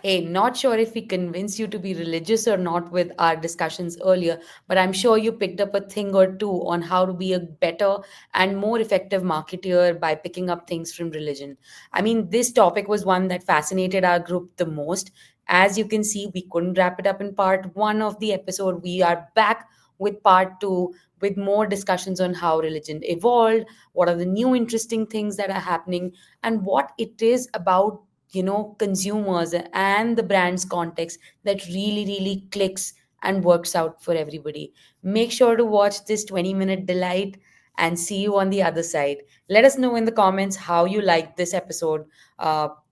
Hey, not sure if we convinced you to be religious or not with our discussions earlier, but I'm sure you picked up a thing or two on how to be a better and more effective marketeer by picking up things from religion. I mean, this topic was one that fascinated our group the most. As you can see, we couldn't wrap it up in part one of the episode. We are back with part two with more discussions on how religion evolved, what are the new interesting things that are happening, and what it is about consumers and the brand's context that really clicks and works out for everybody. Make sure to watch this 20-minute delight and see you on the other side. Let us know in the comments how you liked this episode.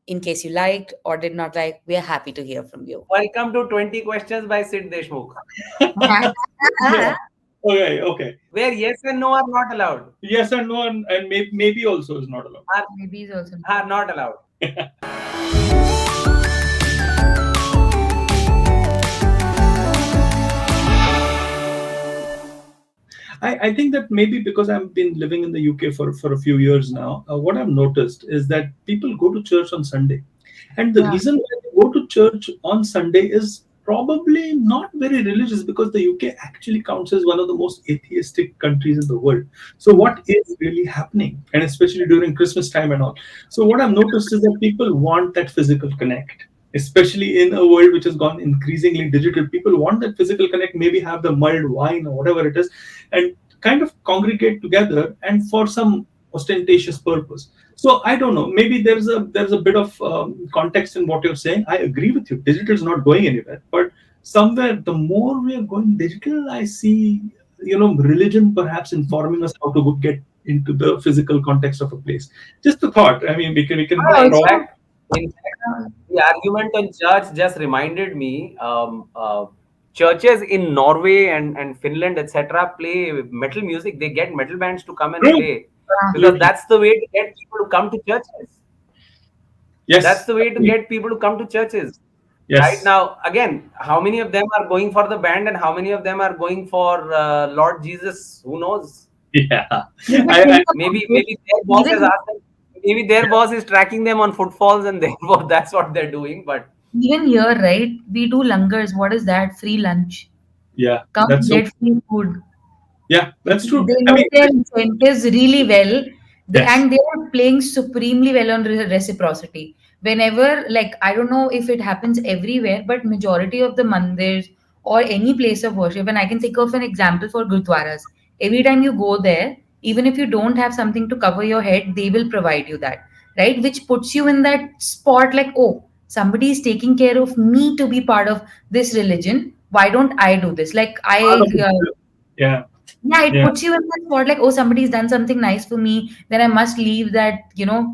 In case you liked or did not like, we are happy to hear from you. Welcome to 20 Questions by Sid Deshmukh, Yeah. Okay. where yes and no are not allowed. Yes and no, and maybe also is not allowed. Maybe is also Are not allowed. I think that maybe because I've been living in the UK for a few years now, what I've noticed is that people go to church on Sunday. And the Yeah. reason why they go to church on Sunday is probably not very religious, because the UK actually counts as one of the most atheistic countries in the world. So what is really happening? And especially during Christmas time and all. So what I've noticed is that people want that physical connect, especially in a world which has gone increasingly digital. People want that physical connect, maybe have the mulled wine or whatever it is, and kind of congregate together and for some ostentatious purpose. So I don't know. Maybe there's a bit of context in what you're saying. I agree with you. Digital is not going anywhere, but somewhere the more we are going digital, I see religion perhaps informing us how to get into the physical context of a place. Just a thought. I mean, we can In draw. fact, the argument on church just reminded me. Churches in Norway and Finland, etc., play metal music. They get metal bands to come and True. play because Absolutely. that's the way to get people to come to churches. That's Yes. the way to get people to come to churches. Right Yes. now, again, how many of them are going for the band and how many of them are going for Lord Jesus? Who knows? Yeah. Even I think Maybe about it, their boss has even asked them. Maybe their boss is tracking them on footfalls, and therefore that's what they're doing. But even here, right? We do langars. What is that? Free lunch. yeah. Come That's so. get free food. Yeah. That's true. They I know mean. their incentives really well. Yes. And they are playing supremely well on reciprocity. Whenever, like, I don't know if it happens everywhere, but majority of the mandirs or any place of worship, and I can think of an example for gurdwaras. Every time you go there, even if you don't have something to cover your head, they will provide you that, right? Which puts you in that spot like, oh, somebody is taking care of me to be part of this religion. Why don't I do this? Like, Part I of it. Yeah. yeah, it Yeah. puts you in that spot like, oh, somebody's done something nice for me, then I must leave that,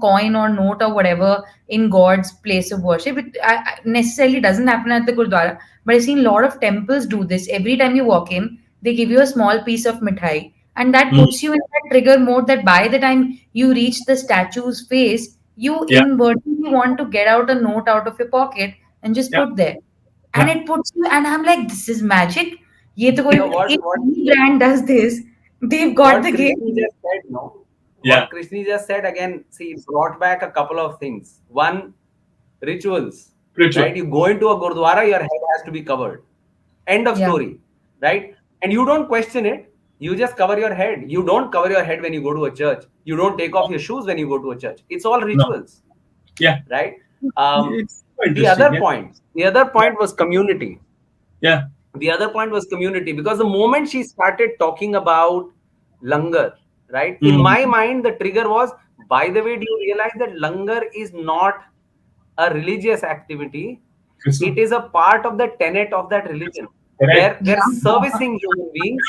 coin or note or whatever in God's place of worship. It necessarily doesn't happen at the Gurdwara, but I've seen a lot of temples do this. Every time you walk in, they give you a small piece of mithai, and that Mm. puts you in that trigger mode that by the time you reach the statue's face, you Yeah. inadvertently want to get out a note out of your pocket and just Yeah. put there. And Yeah. it puts you, and I'm like, this is magic. ये तो कोई you know what if what any brand does this, they've got what the Krishni game. just said, no? Yeah. What Krishni just said again, see, it brought back a couple of things. One, rituals, Ritual. right? You go into a gurdwara, your head has to be covered. End of Yeah, story, right? And you don't question it. You just cover your head. You don't cover your head when you go to a church. You don't take off your shoes when you go to a church. It's all No. rituals, Yeah. right? Um, It's so the interesting. other Yeah. point, the other point was community. Yeah. The other point was community, because the moment she started talking about langar, right, in Mm. my mind the trigger was, by the way, do you realize that langar is not a religious activity? It's It true. is a part of the tenet of that religion. Correct. They're yeah, servicing human beings.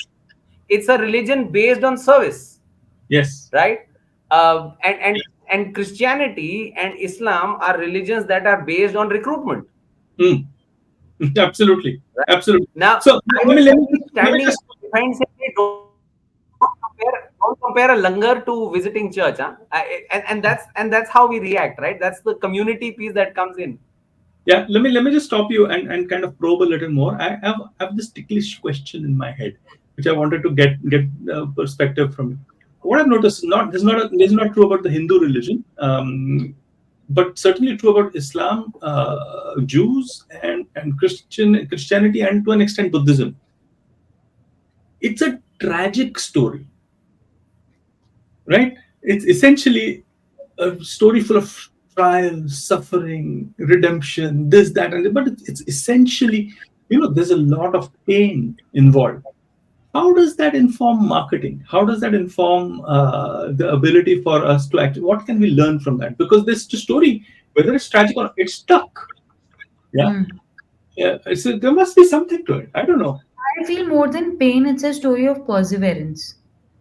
It's a religion based on service, Yes. right? And Christianity and Islam are religions that are based on recruitment, Mm. Absolutely. right? Absolutely. Now, So I let me was let me simply just, let me standing just behind saying, "Hey, don't compare a langar to visiting church, huh?" And that's how we react, right? That's the community piece that comes in. yeah, let me just stop you and kind of probe a little more. I have this ticklish question in my head, which I wanted to get perspective from you. What I've noticed, not this is not true about the Hindu religion. but certainly true about Islam, Jews, and Christianity, and to an extent Buddhism. It's a tragic story, right? It's essentially a story full of trial, suffering, redemption, this, that, and but it's essentially, there's a lot of pain involved. How does that inform marketing? How does that inform the ability for us to act? What can we learn from that? Because this story, whether it's tragic or it's stuck, yeah, Hmm. yeah, there must be something to it. I don't know. I feel more than pain, it's a story of perseverance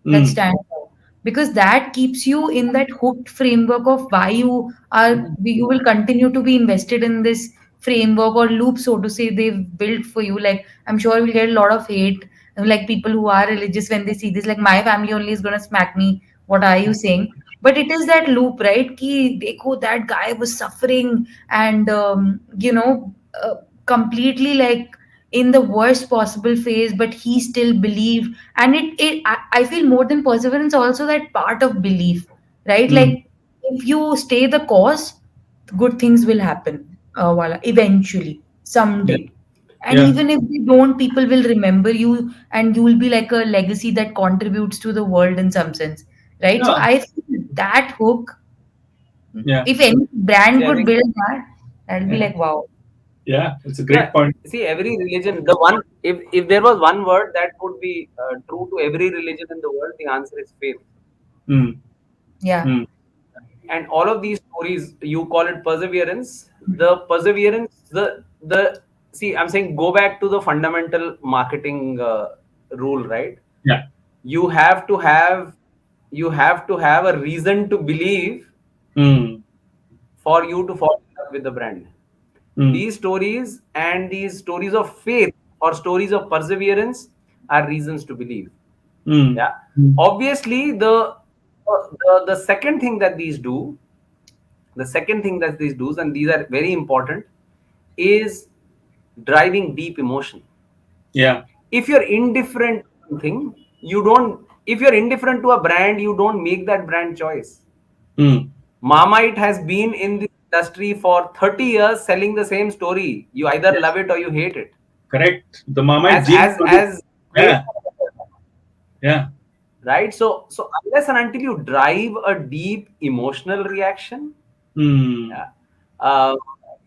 that Mm, stands out, because that keeps you in that hooked framework of why you will continue to be invested in this framework or loop, so to say, they've built for you. Like, I'm sure we'll get a lot of hate, like people who are religious when they see this, like my family only is gonna smack me. What are you saying? But it is that loop, right? Ki dekho, that guy was suffering and completely like in the worst possible phase, but he still believed. And I feel more than perseverance, also that part of belief, right? mm, Like, if you stay the course, good things will happen, voila, eventually, yeah, someday. And yeah, even if they don't, people will remember you, and you will be like a legacy that contributes to the world in some sense, right? So yeah, I feel that hook, yeah, if any brand See, I could think, build that, that'll be yeah, like wow. yeah. It's a yeah. great point. See, every religion, the one, if there was one word that would be true to every religion in the world, the answer is faith. Mm, Yeah. mm, And all of these stories, you call it perseverance. The perseverance, the see, I'm saying go back to the fundamental marketing rule, right? yeah. You have to have you have to have a reason to believe Mm, for you to fall in love with the brand. mm, These stories and these stories of faith or stories of perseverance are reasons to believe. mm, Yeah. mm, Obviously, the second thing that these do, the second thing that these do, and these are very important, is driving deep emotion. yeah. If you're indifferent to something, you don't. If you're indifferent to a brand, you don't make that brand choice. Mm, Marmite has been in the industry for 30 years selling the same story. You either yes, love it or you hate it. correct. The Marmite As gene as project. as great, Yeah, yeah. right? So unless and until you drive a deep emotional reaction, Mm, yeah, uh,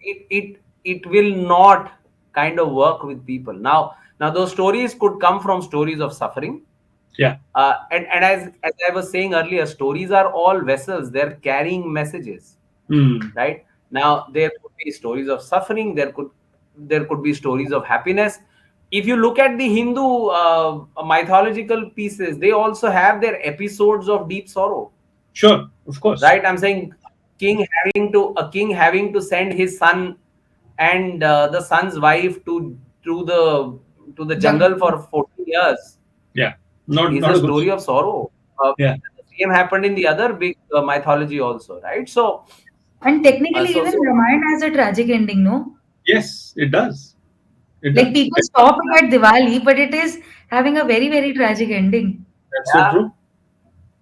it will not kind of work with people. Now those stories could come from stories of suffering, yeah. and as I was saying earlier, stories are all vessels. They're carrying messages, Mm, right? Now there could be stories of suffering, there could be stories of happiness. If you look at the Hindu mythological pieces, they also have their episodes of deep sorrow, sure, of course. right? I'm saying king having to send his son and the son's wife to the jungle Jungle. for 40 years Yeah, not is not a a good. story of sorrow. Yeah. The same happened in the other big mythology also, right? So And uh, technically, so even so Ramayana has a tragic ending, no? Yes, it does. It Like, does. people stop it at Diwali, but it is having a very, very tragic ending. That's so yeah. true.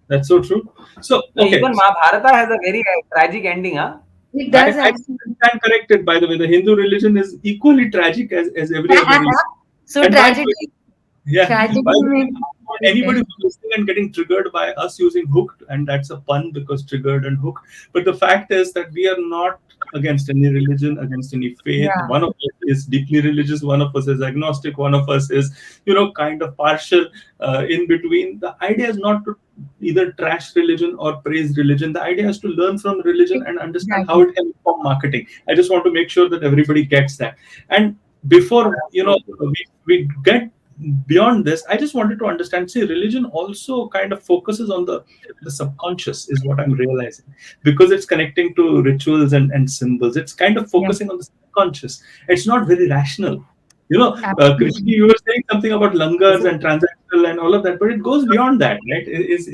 That's so true. So, No, okay. even Mahabharata has a very tragic ending, huh? It I, does I actually. stand corrected, by the way. The Hindu religion is equally tragic as every other religion. So And by the way, tragedy, yeah, tragedy by the way, makes anybody different. who's listening and getting triggered by us using hooked, and that's a pun because triggered and hooked. But the fact is that we are not against any religion, against any faith. Yeah, One of us is deeply religious, one of us is agnostic, one of us is, kind of partial in between. The idea is not to either trash religion or praise religion. The idea is to learn from religion and understand how exactly. it can inform marketing. I just want to make sure that everybody gets that. And before we get beyond this, I just wanted to understand. See, religion also kind of focuses on the subconscious, is what I'm realizing, because it's connecting to rituals and symbols. It's kind of Yeah, focusing on the subconscious. It's not very rational. Krishni, absolutely. you were saying something about langars Listen, and transactional and all of that, but it goes beyond that, right?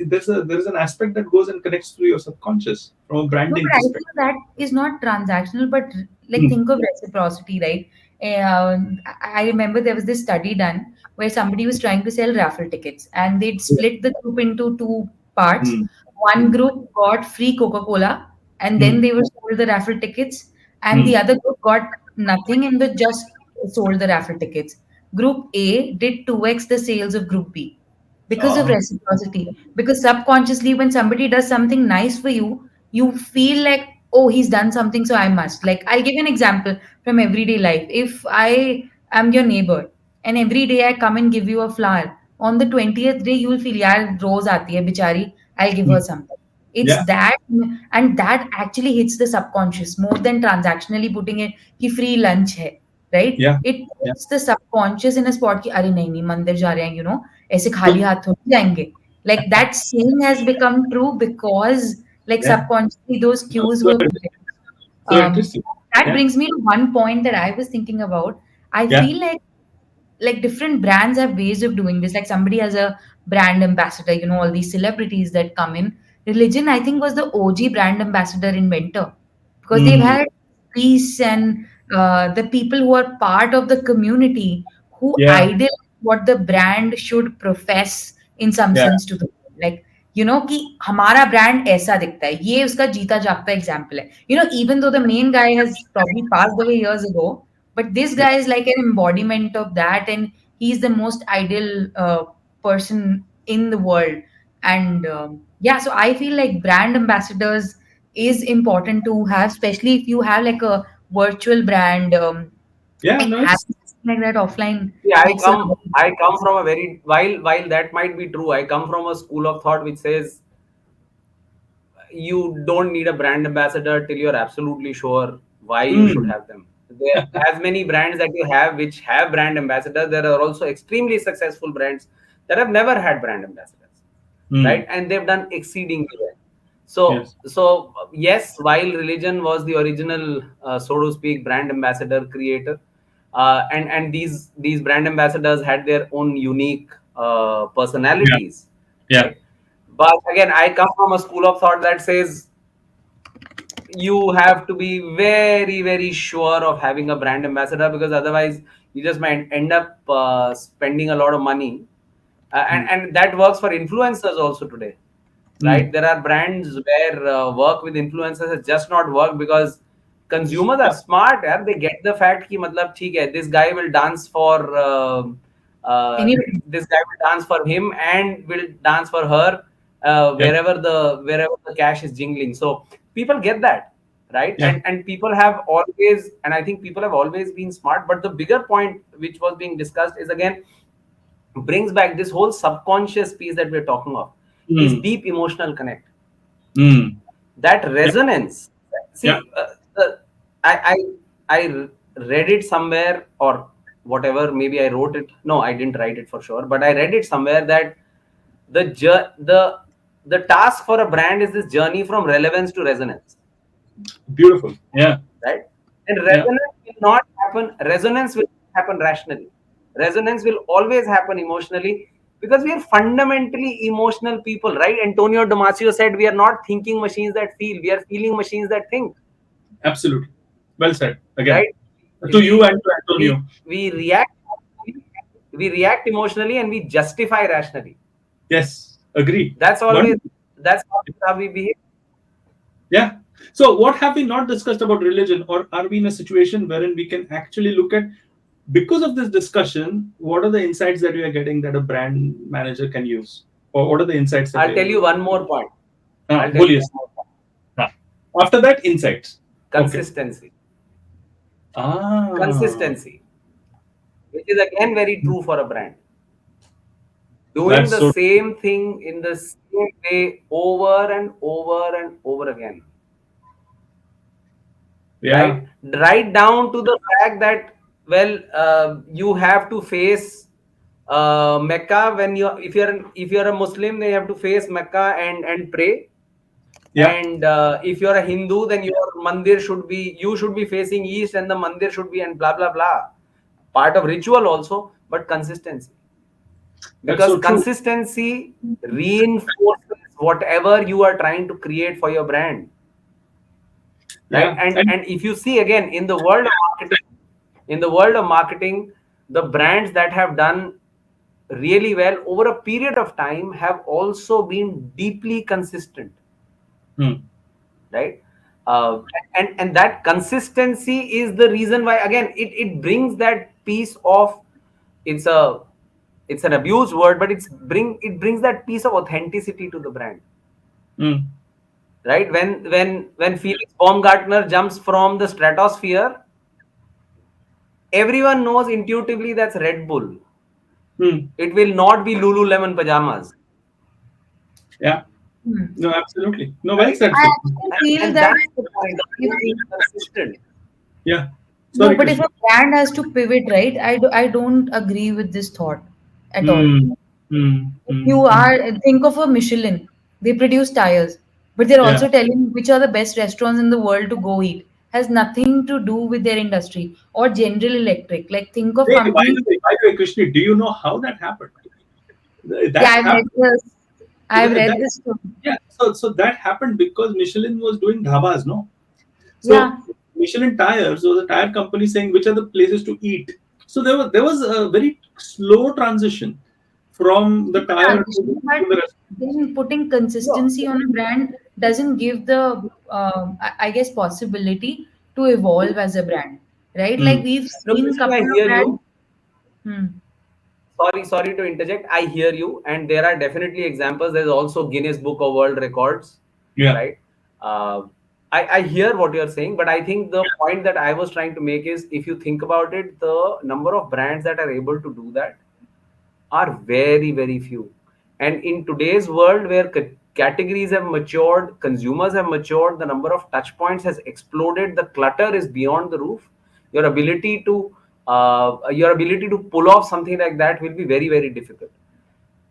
There's an aspect that goes and connects to your subconscious from a No, branding but I perspective. feel that is not transactional, but like, Hmm. think of reciprocity, right? I remember there was this study done where somebody was trying to sell raffle tickets, and they'd Yeah. split the group into two parts. Hmm. One Hmm. group got free Coca-Cola, and then Hmm. they were sold the raffle tickets, and Hmm. the other group got nothing and was just sold the raffle tickets. Group A did 2x the sales of Group B because of Ah. reciprocity. Because subconsciously, when somebody does something nice for you, you feel like, oh, he's done something, so I must. Like, I'll give you an example from everyday life. If I am your neighbor and every day I come and give you a flower, on the 20th day, you will feel, yaar, Rose aati hai, bichari, I'll give Hmm. her something. It's Yeah. that, and that actually hits the subconscious more than transactionally putting it कि free lunch है, right? Yeah. It Yeah. puts the subconscious in a spot कि अरे नहीं नहीं मंदिर जा रहे हैं, ऐसे So, खाली हाथ थोड़ी जाएंगे. Like that saying has become true because like yeah. subconsciously those No, cues so were interesting. built. So interesting. That Yeah. brings me to one point that I was thinking about. I Yeah. feel like different brands have ways of doing this. Like somebody has a brand ambassador, all these celebrities that come in. Religion, I think, was the OG brand ambassador inventor because they've Hmm. had peace and the people who are part of the community who Yeah. ideal what the brand should profess in some Yeah. sense to the world. Like कि हमारा brand ऐसा दिखता है, ये उसका जीता जागता example है. Even though the main guy has probably passed away years ago, but this Yeah. guy is like an embodiment of that, and he's the most ideal person in the world. And yeah, so I feel like brand ambassadors is important to have, especially if you have like a virtual brand. Yeah. Like No, it's having something like that offline See, makes a lot of I come difference. from a very while that might be true. I come from a school of thought which says you don't need a brand ambassador till you're absolutely sure why you should mm. have them. There as many brands that you have which have brand ambassadors. There are also extremely successful brands that have never had brand ambassadors, Mm. right? And they've done exceedingly well. So yes, while religion was the original, so to speak, brand ambassador creator, and these brand ambassadors had their own unique Yeah. personalities, Yeah. right? But again, I come from a school of thought that says you have to be very, very sure of having a brand ambassador because otherwise you just might end up spending a lot of money. Mm. And that works for influencers also today, right? Mm. There are brands where work with influencers has just not worked because consumers are smart. Yeah? They get the fact कि मतलब ठीक है, this guy will dance for Anyway, this guy will dance for him and will dance for her Yeah. wherever the cash is jingling. So people get that, right? Yeah. And people have always, and I think people have always been smart. But the bigger point which was being discussed is again brings back this whole subconscious piece that we're talking of is Mm. deep emotional connect, Mm. that Yeah. resonance. Yeah. See, I, I read it somewhere or whatever, maybe I wrote it, no, I didn't write it for sure, but I read it somewhere that the the task for a brand is this journey from relevance to resonance, Beautiful. Yeah. right? And Yeah. resonance will happen rationally. Resonance will always happen emotionally because we are fundamentally emotional people, right? Antonio Damasio said we are not thinking machines that feel, we are feeling machines that think, Absolutely. Well said. Again, right? to you We and to Antonio. we react emotionally and we justify rationally. Yes. Agree. That's always Wonderful. that's how we behave. Yeah. So, what have we not discussed about religion, or are we in a situation wherein we can actually look at, because of this discussion, what are the insights that we are getting that a brand manager can use, or what are the insights that I'll we are tell you able to? one more point. I'll tell you Bullies. one more point. After that, insights. Okay. Consistency. Ah, Consistency, which is again very true for a brand. Doing that's the so. same thing in the same way over and over and over again, Yeah. right? Right down to the fact that, well, you have to face Mecca when you if you're a Muslim, then you have to face Mecca and pray. Yeah. And if you're a Hindu, then your mandir should be, you should be facing east and the mandir should be, and blah blah blah. Part of ritual also, but consistency, That's because so true. consistency reinforces whatever you are trying to create for your brand, right? Yeah. And if you see again in the world of marketing, the brands that have done really well over a period of time have also been deeply consistent, Hmm. right? uh, and that consistency is the reason why, again, it brings that piece of, it's a, it's an abused word, but it brings that piece of authenticity to the brand, Mm. right? When Felix Baumgartner jumps from the stratosphere, everyone knows intuitively that's Red Bull. Mm. It will not be Lululemon pajamas, Yeah. Hmm. No, absolutely. No, well right? said, I Swapnil. actually and, feel and that that's the point of if being consistent. Yeah. no, Sorry, but if Krishna. a brand has to pivot, right? I don't agree with this thought at all. Mm. Mm. If Mm. you Mm. are think of a Michelin, they produce tires, but they're Yeah. also telling which are the best restaurants in the world to go eat. Has nothing to do with their industry or General Electric. Like think of Hey, by companies. the way, Krishna, do you know how that happened? Yeah, That I've read happened. this. I've That, read that- this story. yeah. So that happened because Michelin was doing dhabas, no? So Yeah, Michelin Tires was a tire company saying which are the places to eat. So there was a very slow transition from the it's a tire to transition, but the restaurants. then putting No, consistency on a brand doesn't give the, I guess, possibility to evolve as a brand, right? Like Mm. we've no, seen Krishna, I couple of hear brands. you. Hmm. Sorry to interject. I hear you, and there are definitely examples. There's also Guinness Book of World Records, Yeah. right? Uh, I hear what you're saying, but I think the point that I was trying to make is, if you think about it, the number of brands that are able to do that are very, very few. And in today's world where categories have matured, consumers have matured, the number of touch points has exploded, the clutter is beyond the roof. Your ability to pull off something like that will be very, very difficult.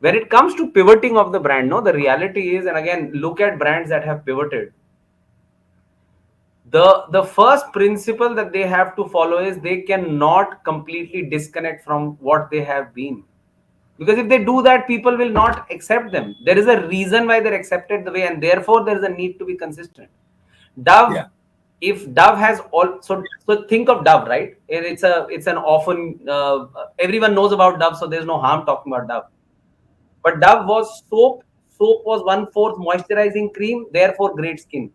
When it comes to pivoting of the brand, no, the reality is, and again, look at brands that have pivoted. The first principle that they have to follow is they cannot completely disconnect from what they have been, because if they do that, people will not accept them. There is a reason why they're accepted the way, and therefore there is a need to be consistent. Dove, Yeah. if Dove has all, so think of Dove, right? And it's an often, everyone knows about Dove, so there's no harm talking about Dove. But Dove was soap. Soap was one fourth moisturizing cream, therefore great skin,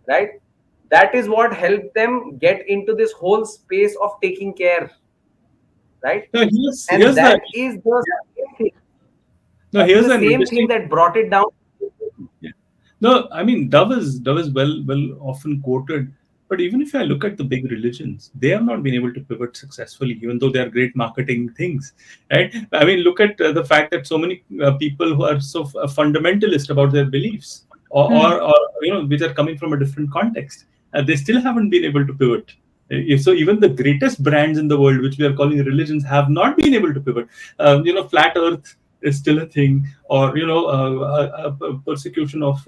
right? That is what helped them get into this whole space of taking care, right? No, And here's the that is the same thing. no, That is here's the an same thing interesting. that brought it down. Yeah. No, I mean Dove is well often quoted, but even if I look at the big religions, they have not been able to pivot successfully, even though they are great marketing things, right? I mean, look at the fact that so many people who are so fundamentalist about their beliefs, Hmm. or which are coming from a different context, they still haven't been able to pivot. So even the greatest brands in the world, which we are calling religions, have not been able to pivot. Flat Earth is still a thing, or persecution of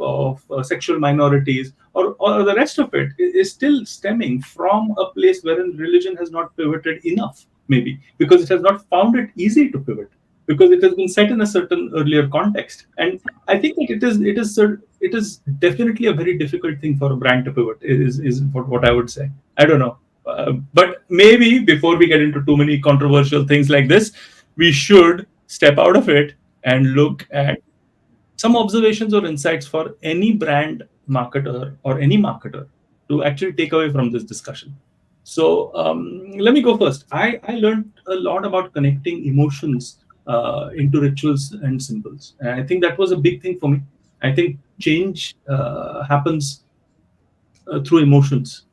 sexual minorities, or the rest of it is still stemming from a place wherein religion has not pivoted enough, maybe because it has not found it easy to pivot, because it has been set in a certain earlier context. And I think that it is definitely a very difficult thing for a brand to pivot, is what I would say. I don't know. But maybe before we get into too many controversial things like this, we should step out of it and look at some observations or insights for any brand marketer or any marketer to actually take away from this discussion. So let me go first. I learned a lot about connecting emotions into rituals and symbols. And I think that was a big thing for me. I think change happens through emotions,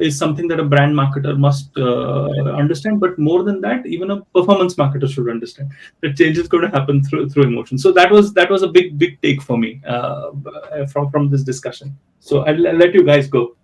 is something that a brand marketer must understand. But more than that, even a performance marketer should understand that change is going to happen through emotions. So that was a big take for me from this discussion. So I'll let you guys go.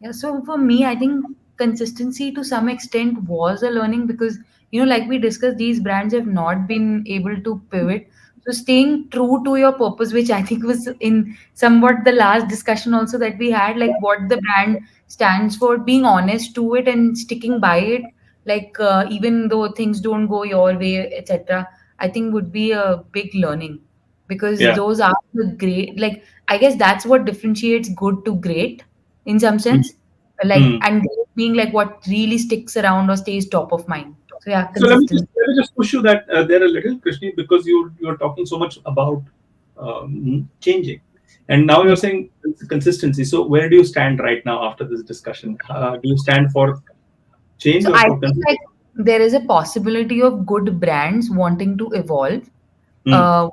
Yeah, so for me, I think consistency to some extent was a learning because, like we discussed, these brands have not been able to pivot. So staying true to your purpose, which I think was in somewhat the last discussion also that we had, like what the brand stands for, being honest to it and sticking by it, like even though things don't go your way, etc. I think would be a big learning because Yeah. those are the great. Like I guess that's what differentiates good to great in some Mm. sense, like, Mm. and being like what really sticks around or stays top of mind. So yeah, So consistency. let me just push you that there a little, Krishni, because you're talking so much about changing. And now Yeah. you're saying consistency. So where do you stand right now after this discussion? Do you stand for change So or I for think like consistency? there is a possibility of good brands wanting to evolve, Hmm. uh,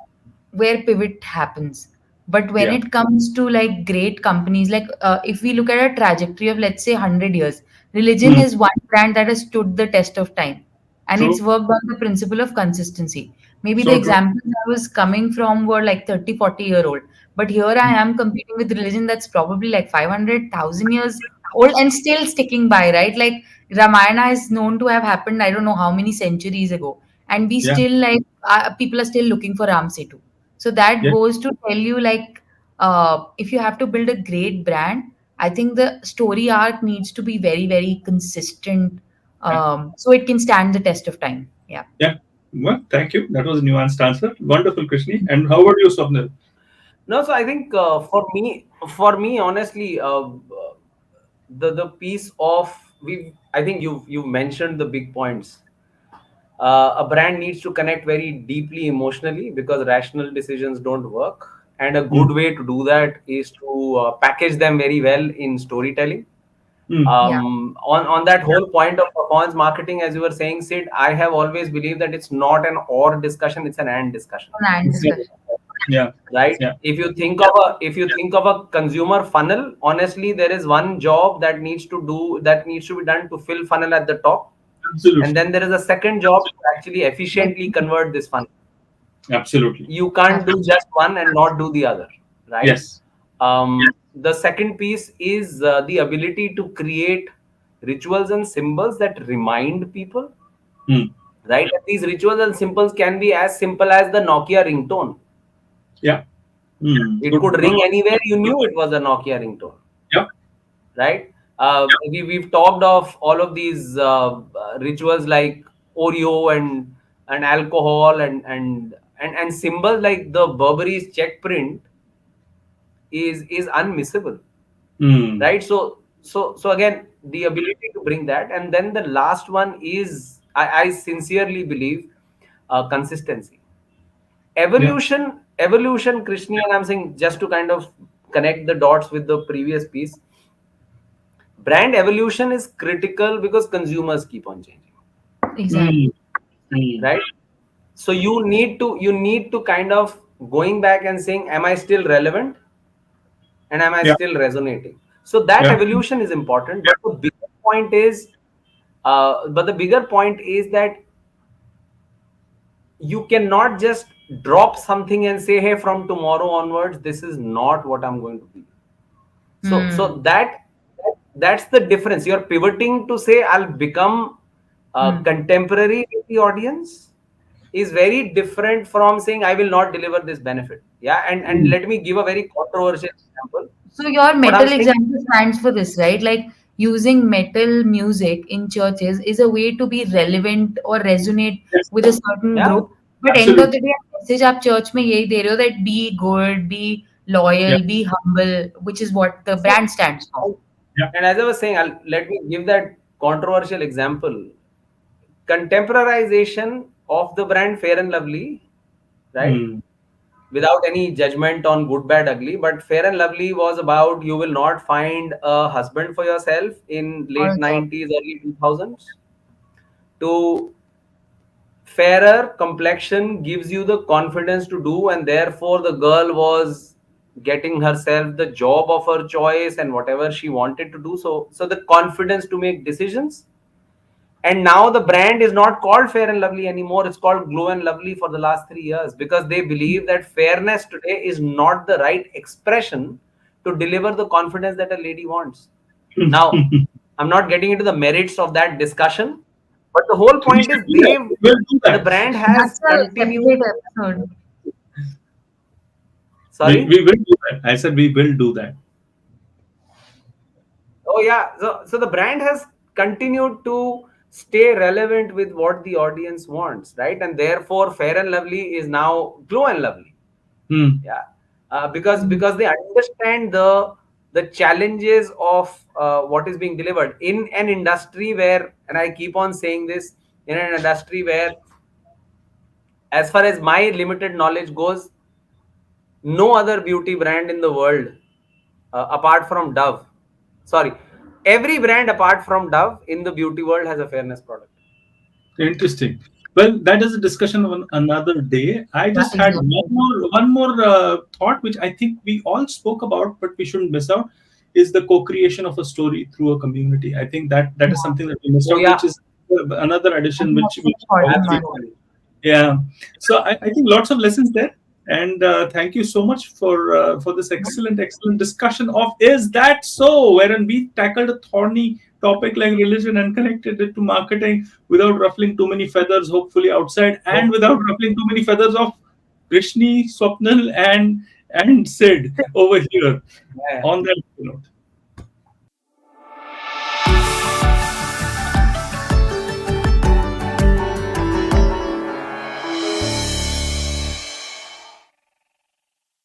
where pivot happens. But when Yeah. it comes to like great companies, like if we look at a trajectory of let's say 100 years, religion Hmm. is one brand that has stood the test of time, and it's True. worked on the principle of consistency. Maybe the So true. examples I was coming from were like 30, 40-year old, but here I am competing with religion that's probably like 500,000 years old and still sticking by, right? Like Ramayana is known to have happened, I don't know how many centuries ago, and we Yeah. still like people are still looking for Ram Setu. So that Yeah. goes to tell you like if you have to build a great brand, I think the story arc needs to be very, very consistent, Yeah. so it can stand the test of time. Yeah. Yeah. Well, thank you. That was a nuanced answer. Wonderful, Krishni. And how about you, Swapnil? No, so I think for me, honestly, the piece of I think you've mentioned the big points. A brand needs to connect very deeply emotionally because rational decisions don't work, and a Hmm. good way to do that is to package them very well in storytelling. Hmm. Yeah. On that whole point of performance marketing, as you were saying, Sid, I have always believed that it's not an or discussion, it's an and discussion, And Exactly. discussion. Yeah. right? Yeah. If you think of a consumer funnel, honestly, there is one job that needs to be done to fill funnel at the top, and Absolutely. then there is a second job to actually efficiently convert this funnel. Absolutely. You can't do Absolutely. just one and not do the other, right? Yes. The second piece is the ability to create rituals and symbols that remind people, Hmm. right? And these rituals and symbols can be as simple as the Nokia ringtone. Yeah. Hmm. It Good. could Good. ring anywhere, you knew it was a Nokia ringtone, Yeah. right? We've talked of all of these rituals like Oreo and alcohol and symbols like the Burberry's check print is unmissable, Hmm. right? So again, the ability to bring that, and then the last one is I sincerely believe consistency. Yeah. Evolution, Krishni, and I'm saying just to kind of connect the dots with the previous piece, brand evolution is critical because consumers keep on changing, Hmm. Exactly. Hmm. right? So you need to kind of going back and saying, am I still relevant and am I Yeah. still resonating? So that Yeah. evolution is important, but the bigger point is that you cannot just drop something and say, hey, from tomorrow onwards this is not what I'm going to be. So Hmm. that's the difference. You're pivoting to say I'll become Hmm. contemporary with the audience is very different from saying I will not deliver this benefit. Yeah, and Hmm. let me give a very controversial example. So your But I'm metal saying, example stands for this, right? Like using metal music in churches is a way to be relevant or resonate Yes. with a certain yeah, group. But end of Absolutely. the day, message आप church में यही दे रहे हो that be good, be Yeah. loyal, be humble, which is what the see, brand stands for. Yeah. and as I was saying, let me give that controversial example. Contemporization of the brand Fair and Lovely, right? Hmm. Without any judgment on good, bad, ugly, but Fair and Lovely was about you will not find a husband for yourself in late Also, 90s, early 2000s. To fairer complexion gives you the confidence to do, and therefore the girl was getting herself the job of her choice and whatever she wanted to do. So the confidence to make decisions. And now the brand is not called Fair and Lovely anymore. It's called Glow and Lovely for the last 3 years because they believe that fairness today is not the right expression to deliver the confidence that a lady wants. Now, I'm not getting into the merits of that discussion, but the whole We point is should do that. We will do the that. brand has that's a continued. separate episode. Sorry. We will do that. I said we will do that. Oh yeah. So the brand has continued to stay relevant with what the audience wants, right? And therefore, Fair and Lovely is now Glow and Lovely. Hmm. Yeah, because they understand the challenges of what is being delivered in an industry where, and I keep on saying this, in an industry where, as far as my limited knowledge goes, No other beauty brand in the world, apart from Dove, sorry, every brand apart from Dove in the beauty world has a fairness product. Interesting. Well, that is a discussion of another day. I Yeah, just had exactly. one more thought, which I think we all spoke about, but we shouldn't miss out, is the co-creation of a story through a community. I think that is Yeah, something that we missed Oh out, which yeah, is another addition, and that's an which important one. absolutely. yeah. So I think lots of lessons there. And thank you so much for this excellent discussion of Is That So? Wherein we tackled a thorny topic like religion and connected it to marketing without ruffling too many feathers, hopefully outside, and without Hopefully, ruffling too many feathers of Krishni, Swapnil, and Sid over here. yeah. On that note.